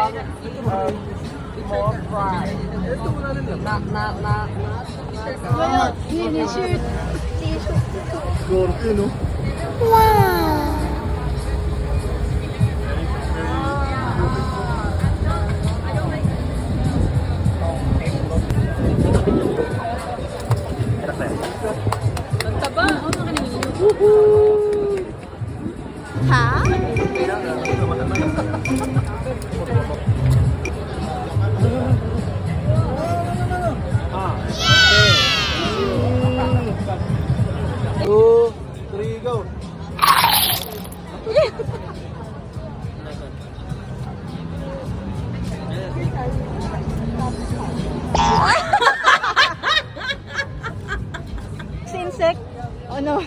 More fry. Ito wala rin lang. Wala, mini-shirt. T-shirt. Gorky, no? Wow! Ha? Two, three, go. Next insect. Oh no.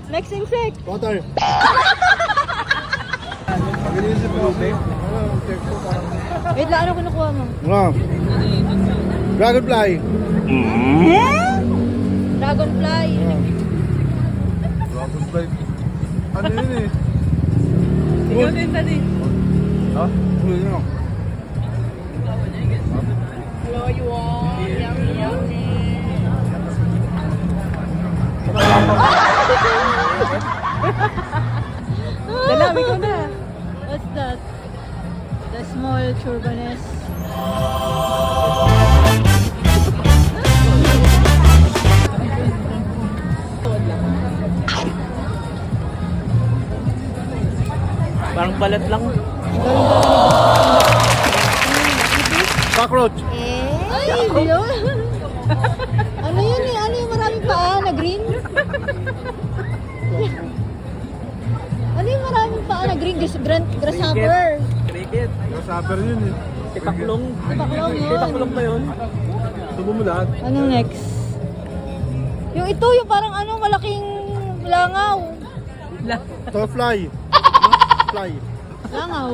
Next insect. Water. Pag-inisip mo, babe. Check ko parang... Wait lang, ano kinukuha mo? Dragonfly. Dragonfly. Dragonfly. Ano yun eh? Ikaw din, Tani. Ha? Ano yun ako? Hello, you all. Yummy, yummy. Dalawi ko na. What's that? The small turbaness. Parang balat lang. Cockroach. Ay, yun. Ano yun eh? Ano yung maraming paa na green? Ano yung maraming paa na green? Grasshopper. Cricket. Grasshopper yun eh. Titaklong. Tipaklong yun. Titaklong ba yun? Tubo mo lahat. Anong next? Yung ito, yung parang ano, malaking langaw. Ito, fly. Fly. Langaw.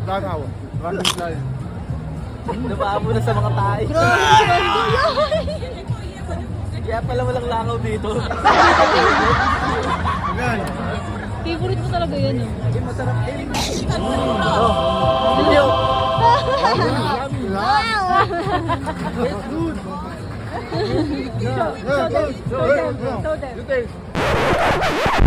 Langaw. Dragonfly. Napaabo na sa mga tayo. Grabe, Kaya pala walang langaw dito. Ayan. favorite mo talaga yan eh. Ay, masarap din. Hindi. Good. Yeah, good. So them. You taste.